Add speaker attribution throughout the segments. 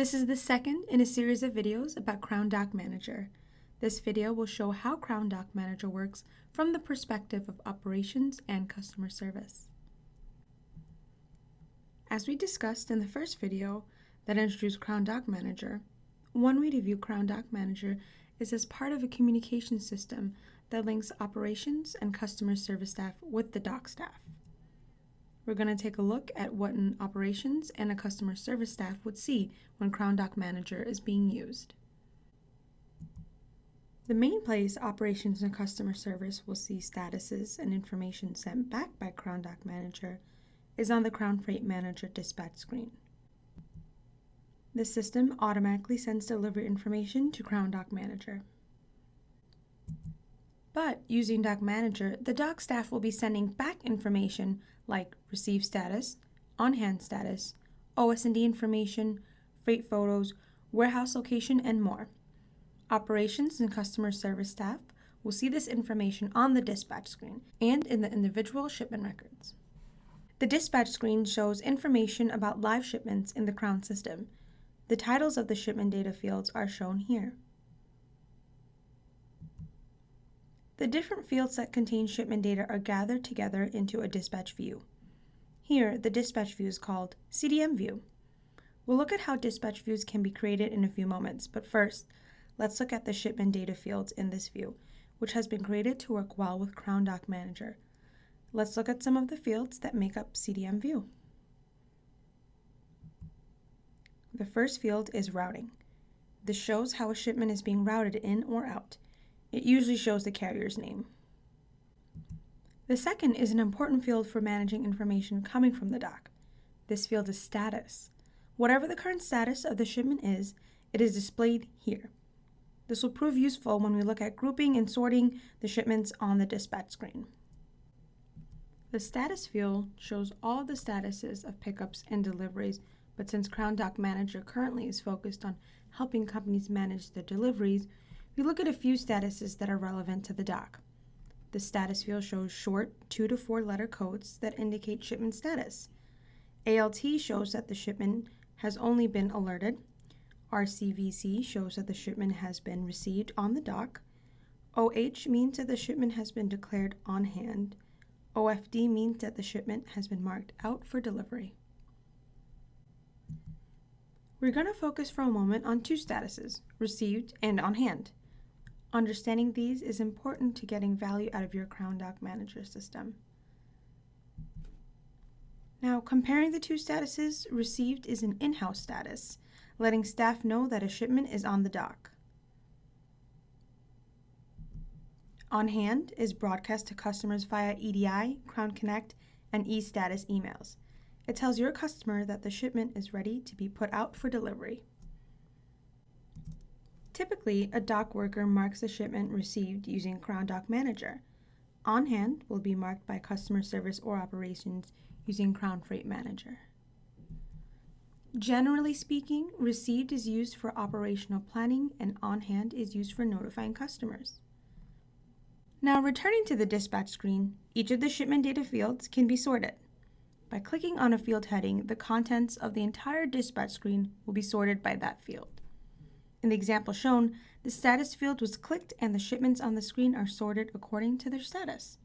Speaker 1: This is the second in a series of videos about Crown Dock Manager. This video will show how Crown Dock Manager works from the perspective of operations and customer service. As we discussed in the first video that introduced Crown Dock Manager, one way to view Crown Dock Manager is as part of a communication system that links operations and customer service staff with the dock staff. We're going to take a look at what an operations and a customer service staff would see when Crown Dock Manager is being used. The main place operations and customer service will see statuses and information sent back by Crown Dock Manager is on the Crown Freight Manager dispatch screen. The system automatically sends delivery information to Crown Dock Manager. But using Dock Manager, the dock staff will be sending back information like receive status, on-hand status, OSD information, freight photos, warehouse location, and more. Operations and customer service staff will see this information on the dispatch screen and in the individual shipment records. The dispatch screen shows information about live shipments in the Crown system. The titles of the shipment data fields are shown here. The different fields that contain shipment data are gathered together into a dispatch view. Here, the dispatch view is called CDM View. We'll look at how dispatch views can be created in a few moments, but first, let's look at the shipment data fields in this view, which has been created to work well with Crown Dock Manager. Let's look at some of the fields that make up CDM View. The first field is routing. This shows how a shipment is being routed in or out. It usually shows the carrier's name. The second is an important field for managing information coming from the dock. This field is status. Whatever the current status of the shipment is, it is displayed here. This will prove useful when we look at grouping and sorting the shipments on the dispatch screen. The status field shows all the statuses of pickups and deliveries, but since Crown Dock Manager currently is focused on helping companies manage their deliveries, we look at a few statuses that are relevant to the dock. The status field shows short 2 to 4 letter codes that indicate shipment status. ALT shows that the shipment has only been alerted. RCVC shows that the shipment has been received on the dock. OH means that the shipment has been declared on hand. OFD means that the shipment has been marked out for delivery. We're going to focus for a moment on two statuses, received and on hand. Understanding these is important to getting value out of your Crown Dock Manager system. Now, comparing the two statuses, received is an in-house status, letting staff know that a shipment is on the dock. On hand is broadcast to customers via EDI, Crown Connect, and eStatus emails. It tells your customer that the shipment is ready to be put out for delivery. Typically, a dock worker marks a shipment received using Crown Dock Manager. On hand will be marked by customer service or operations using Crown Freight Manager. Generally speaking, received is used for operational planning and on hand is used for notifying customers. Now, returning to the dispatch screen, each of the shipment data fields can be sorted. By clicking on a field heading, the contents of the entire dispatch screen will be sorted by that field. In the example shown, the status field was clicked and the shipments on the screen are sorted according to their status.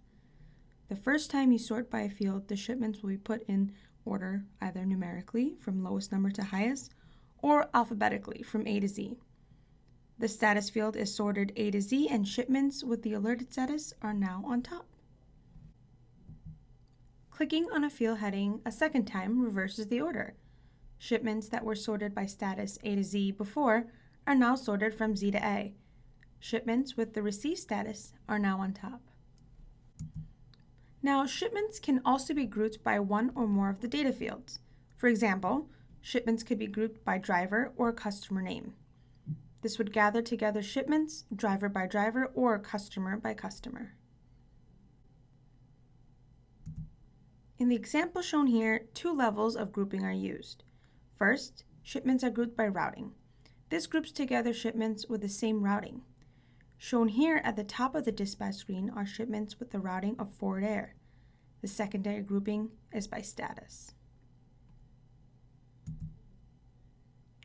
Speaker 1: The first time you sort by a field, the shipments will be put in order either numerically from lowest number to highest or alphabetically from A to Z. The status field is sorted A to Z and shipments with the alerted status are now on top. Clicking on a field heading a second time reverses the order. Shipments that were sorted by status A to Z before are now sorted from Z to A. Shipments with the received status are now on top. Now, shipments can also be grouped by one or more of the data fields. For example, shipments could be grouped by driver or customer name. This would gather together shipments, driver by driver, or customer by customer. In the example shown here, two levels of grouping are used. First, shipments are grouped by routing. This groups together shipments with the same routing. Shown here at the top of the dispatch screen are shipments with the routing of Forward Air. The secondary grouping is by status.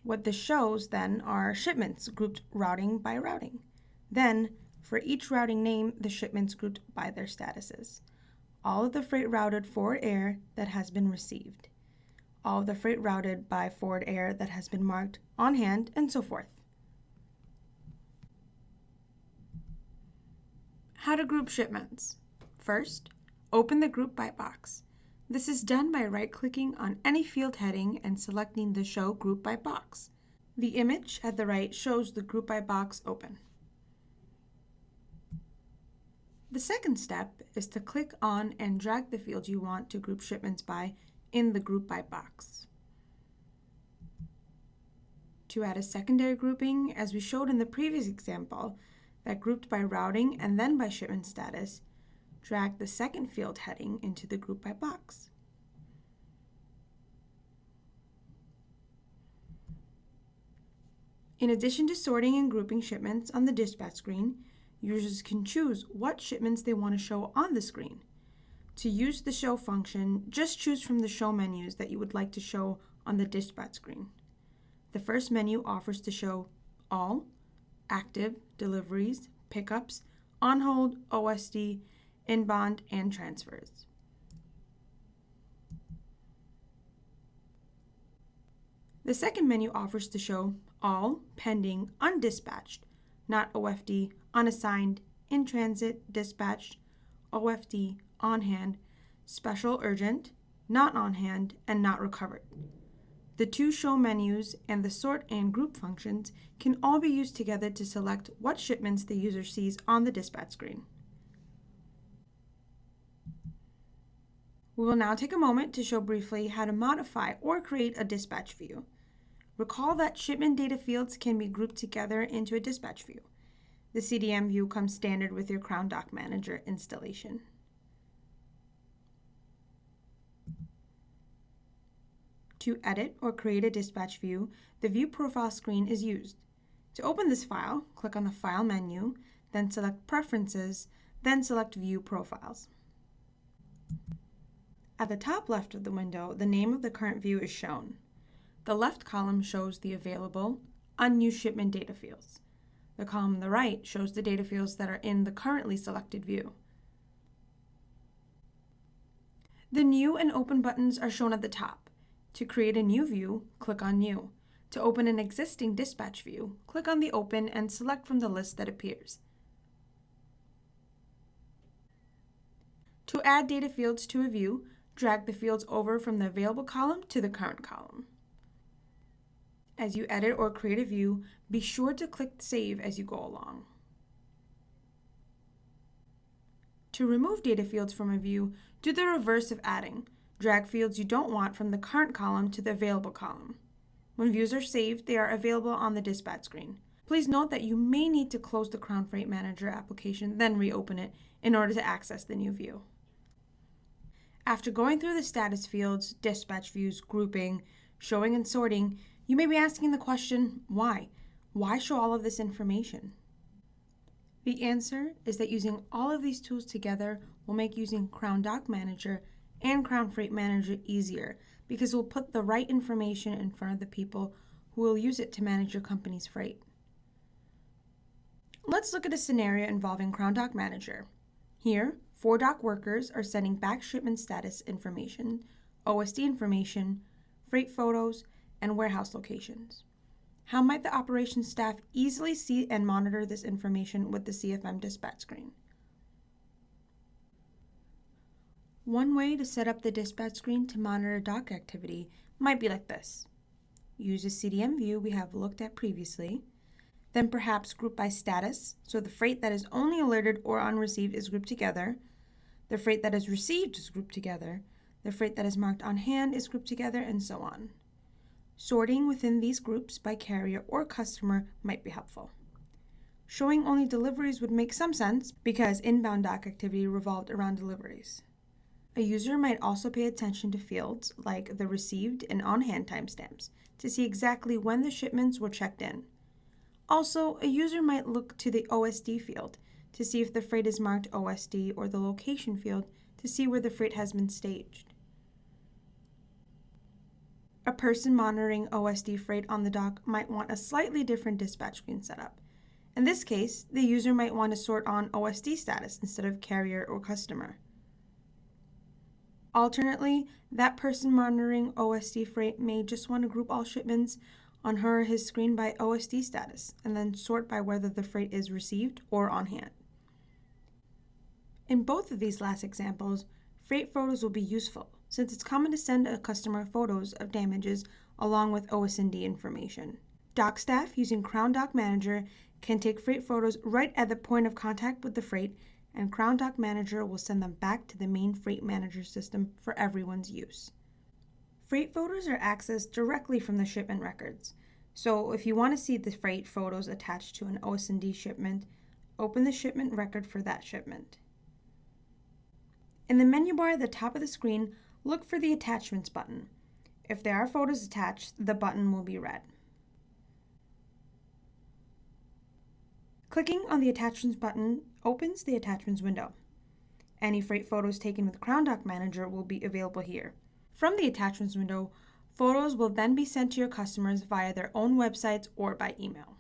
Speaker 1: What this shows then are shipments grouped routing by routing. Then, for each routing name, the shipments grouped by their statuses. All of the freight routed forward air that has been received. All of the freight routed by forward air that has been marked on hand, and so forth. How to group shipments. First, open the Group By box. This is done by right-clicking on any field heading and selecting the Show Group By box. The image at the right shows the Group By box open. The second step is to click on and drag the field you want to group shipments by in the Group By box. To add a secondary grouping, as we showed in the previous example, that grouped by routing and then by shipment status, drag the second field heading into the Group By box. In addition to sorting and grouping shipments on the dispatch screen, users can choose what shipments they want to show on the screen. To use the Show function, just choose from the Show menus that you would like to show on the dispatch screen. The first menu offers to show all, active, deliveries, pickups, on hold, OSD, inbound, and transfers. The second menu offers to show all, pending, undispatched, not OFD, unassigned, in transit, dispatched, OFD, on hand, special urgent, not on hand, and not recovered. The two show menus and the sort and group functions can all be used together to select what shipments the user sees on the dispatch screen. We will now take a moment to show briefly how to modify or create a dispatch view. Recall that shipment data fields can be grouped together into a dispatch view. The CDM view comes standard with your Crown Dock Manager installation. To edit or create a dispatch view, the View Profile screen is used. To open this file, click on the File menu, then select Preferences, then select View Profiles. At the top left of the window, the name of the current view is shown. The left column shows the available, unused shipment data fields. The column on the right shows the data fields that are in the currently selected view. The New and Open buttons are shown at the top. To create a new view, click on New. To open an existing dispatch view, click on the Open and select from the list that appears. To add data fields to a view, drag the fields over from the Available column to the Current column. As you edit or create a view, be sure to click Save as you go along. To remove data fields from a view, do the reverse of adding. Drag fields you don't want from the Current column to the Available column. When views are saved, they are available on the dispatch screen. Please note that you may need to close the Crown Freight Manager application, then reopen it in order to access the new view. After going through the status fields, dispatch views, grouping, showing and sorting, you may be asking the question, why? Why show all of this information? The answer is that using all of these tools together will make using Crown Dock Manager and Crown Freight Manager easier, because we'll put the right information in front of the people who will use it to manage your company's freight. Let's look at a scenario involving Crown Dock Manager. Here, 4 dock workers are sending back shipment status information, OSD information, freight photos, and warehouse locations. How might the operations staff easily see and monitor this information with the CFM dispatch screen? One way to set up the dispatch screen to monitor dock activity might be like this. Use a CDM view we have looked at previously, then perhaps group by status, so the freight that is only alerted or on receive is grouped together, the freight that is received is grouped together, the freight that is marked on hand is grouped together, and so on. Sorting within these groups by carrier or customer might be helpful. Showing only deliveries would make some sense because inbound dock activity revolved around deliveries. A user might also pay attention to fields like the received and on-hand timestamps to see exactly when the shipments were checked in. Also, a user might look to the OSD field to see if the freight is marked OSD, or the location field to see where the freight has been staged. A person monitoring OSD freight on the dock might want a slightly different dispatch screen setup. In this case, the user might want to sort on OSD status instead of carrier or customer. Alternately, that person monitoring OSD freight may just want to group all shipments on her or his screen by OSD status and then sort by whether the freight is received or on hand. In both of these last examples, freight photos will be useful since it's common to send a customer photos of damages along with OSD information. Dock staff using Crown Dock Manager can take freight photos right at the point of contact with the freight, and Crown Dock Manager will send them back to the main Freight Manager system for everyone's use. Freight photos are accessed directly from the shipment records, so if you want to see the freight photos attached to an OSD shipment, open the shipment record for that shipment. In the menu bar at the top of the screen, look for the Attachments button. If there are photos attached, the button will be red. Clicking on the Attachments button opens the Attachments window. Any freight photos taken with Crown Dock Manager will be available here. From the Attachments window, photos will then be sent to your customers via their own websites or by email.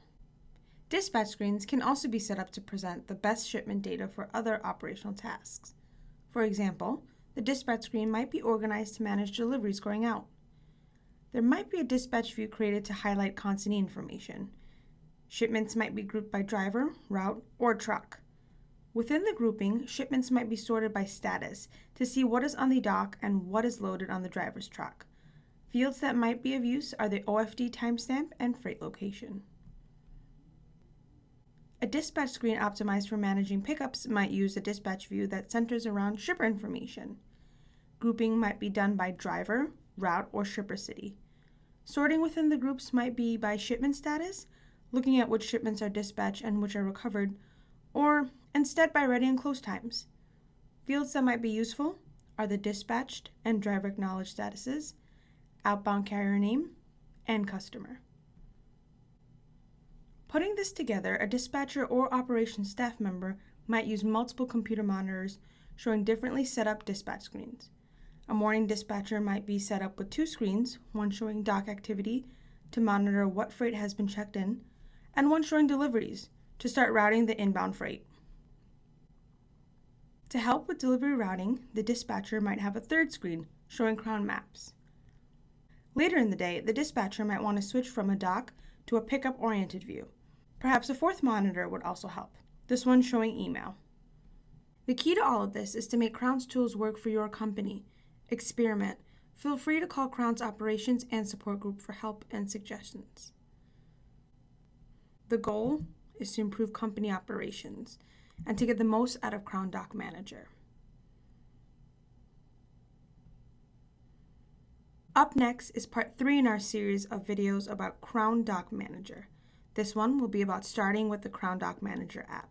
Speaker 1: Dispatch screens can also be set up to present the best shipment data for other operational tasks. For example, the dispatch screen might be organized to manage deliveries going out. There might be a dispatch view created to highlight consignee information. Shipments might be grouped by driver, route, or truck. Within the grouping, shipments might be sorted by status to see what is on the dock and what is loaded on the driver's truck. Fields that might be of use are the OFD timestamp and freight location. A dispatch screen optimized for managing pickups might use a dispatch view that centers around shipper information. Grouping might be done by driver, route, or shipper city. Sorting within the groups might be by shipment status, looking at which shipments are dispatched and which are recovered, or instead by ready and close times. Fields that might be useful are the dispatched and driver acknowledged statuses, outbound carrier name, and customer. Putting this together, a dispatcher or operations staff member might use multiple computer monitors showing differently set up dispatch screens. A morning dispatcher might be set up with two screens, one showing dock activity to monitor what freight has been checked in, and one showing deliveries to start routing the inbound freight. To help with delivery routing, the dispatcher might have a third screen showing Crown maps. Later in the day, the dispatcher might want to switch from a dock to a pickup-oriented view. Perhaps a fourth monitor would also help, this one showing email. The key to all of this is to make Crown's tools work for your company. Experiment. Feel free to call Crown's operations and support group for help and suggestions. The goal is to improve company operations and to get the most out of Crown Dock Manager. Up next is part 3 in our series of videos about Crown Dock Manager. This one will be about starting with the Crown Dock Manager app.